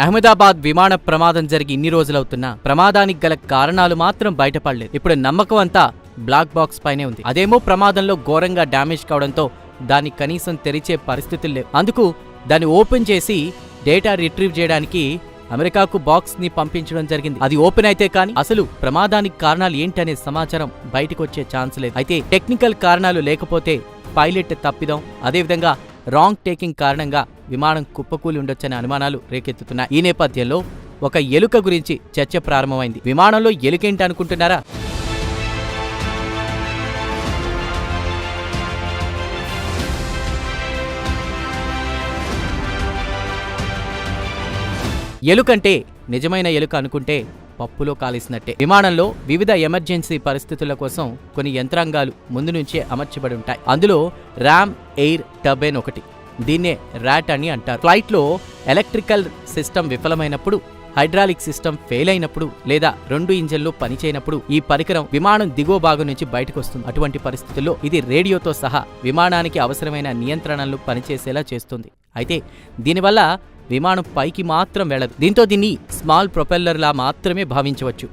అహ్మదాబాద్ విమాన ప్రమాదం జరిగి ఇన్ని రోజులవుతున్నా ప్రమాదానికి గల కారణాలు మాత్రం బయటపడలేదు. ఇప్పుడు నమ్మకం అంతా బ్లాక్ బాక్స్ పైనే ఉంది. అదేమో ప్రమాదంలో ఘోరంగా డ్యామేజ్ కావడంతో దాన్ని కనీసం తెరిచే పరిస్థితులు లేవు. అందుకు దాన్ని ఓపెన్ చేసి డేటా రిట్రీవ్ చేయడానికి అమెరికాకు బాక్స్ ని పంపించడం జరిగింది. అది ఓపెన్ అయితే కానీ అసలు ప్రమాదానికి కారణాలు ఏంటనే సమాచారం బయటకు వచ్చే ఛాన్స్ లేదు. అయితే టెక్నికల్ కారణాలు లేకపోతే పైలట్ తప్పిదం, అదేవిధంగా రాంగ్ టేకింగ్ కారణంగా విమానం కుప్పకూలి ఉండొచ్చనే అనుమానాలు రేకెత్తుతున్నాయి. ఈ నేపథ్యంలో ఒక ఎలుక గురించి చర్చ ప్రారంభమైంది. విమానంలో ఎలుకేంటి అనుకుంటున్నారా? ఎలుకంటే నిజమైన ఎలుక అనుకుంటే పప్పులో కాలేసినట్టే. విమానంలో వివిధ ఎమర్జెన్సీ పరిస్థితుల కోసం కొన్ని యంత్రాంగాలు ముందు నుంచే అమర్చబడి ఉంటాయి. అందులో ర్యామ్ ఎయిర్ టర్బైన్ ఒకటి. దీన్నే ర్యాట్ అని అంటారు. ఫ్లైట్లో ఎలక్ట్రికల్ సిస్టమ్ విఫలమైనప్పుడు, హైడ్రాలిక్ సిస్టమ్ ఫెయిల్ అయినప్పుడు లేదా 2 ఇంజన్లు పనిచేయనప్పుడు ఈ పరికరం విమానం దిగువ భాగం నుంచి బయటకు వస్తుంది. అటువంటి పరిస్థితుల్లో ఇది రేడియోతో సహా విమానానికి అవసరమైన నియంత్రణలు పనిచేసేలా చేస్తుంది. అయితే దీనివల్ల విమానం పైకి మాత్రం వెళ్లదు. దీంతో దీన్ని స్మాల్ ప్రొపెల్లర్లా మాత్రమే భావించవచ్చు.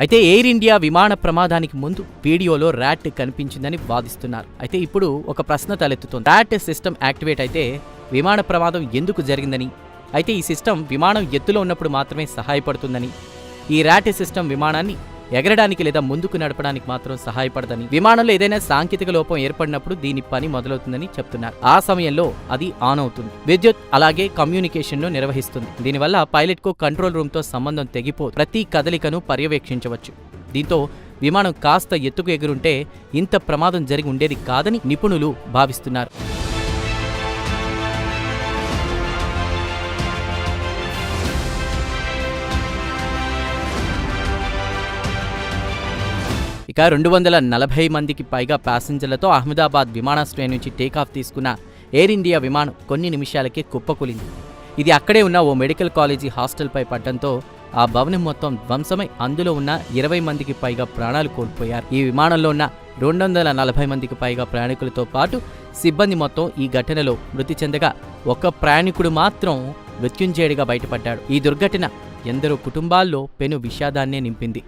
అయితే ఎయిర్ ఇండియా విమాన ప్రమాదానికి ముందు వీడియోలో ర్యాట్ కనిపించిందని వాదిస్తున్నారు. అయితే ఇప్పుడు ఒక ప్రశ్న తలెత్తుతోంది. ర్యాట్ సిస్టమ్ యాక్టివేట్ అయితే విమాన ప్రమాదం ఎందుకు జరిగిందని, అయితే ఈ సిస్టమ్ విమానం ఎత్తులో ఉన్నప్పుడు మాత్రమే సహాయపడుతుందని, ఈ ర్యాట్ సిస్టమ్ విమానాన్ని ఎగరడానికి లేదా ముందుకు నడపడానికి మాత్రం సహాయపడదని, విమానంలో ఏదైనా సాంకేతిక లోపం ఏర్పడినప్పుడు దీని పని మొదలవుతుందని చెప్తున్నారు. ఆ సమయంలో అది ఆన్ అవుతుంది. విద్యుత్ అలాగే కమ్యూనికేషన్ను నిర్వహిస్తుంది. దీనివల్ల పైలట్కు కంట్రోల్ రూమ్తో సంబంధం తెగిపోదు. ప్రతి కదలికను పర్యవేక్షించవచ్చు. దీంతో విమానం కాస్త ఎత్తుకు ఎగురుంటే ఇంత ప్రమాదం జరిగి ఉండేది కాదని నిపుణులు భావిస్తున్నారు. ఇక 240 మందికి పైగా ప్యాసింజర్లతో అహ్మదాబాద్ విమానాశ్రయం నుంచి టేకాఫ్ తీసుకున్న ఎయిర్ ఇండియా విమానం కొన్ని నిమిషాలకే కుప్పకూలింది. ఇది అక్కడే ఉన్న ఓ మెడికల్ కాలేజీ హాస్టల్పై పడ్డంతో ఆ భవనం మొత్తం ధ్వంసమై అందులో ఉన్న 20 మందికి పైగా ప్రాణాలు కోల్పోయారు. ఈ విమానంలో ఉన్న 240 మందికి పైగా ప్రయాణికులతో పాటు సిబ్బంది మొత్తం ఈ ఘటనలో మృతి చెందగా ఒక ప్రయాణికుడు మాత్రం మృత్యుంజయుడిగా బయటపడ్డాడు. ఈ దుర్ఘటన ఎందరో కుటుంబాల్లో పెను విషాదాన్నే నింపింది.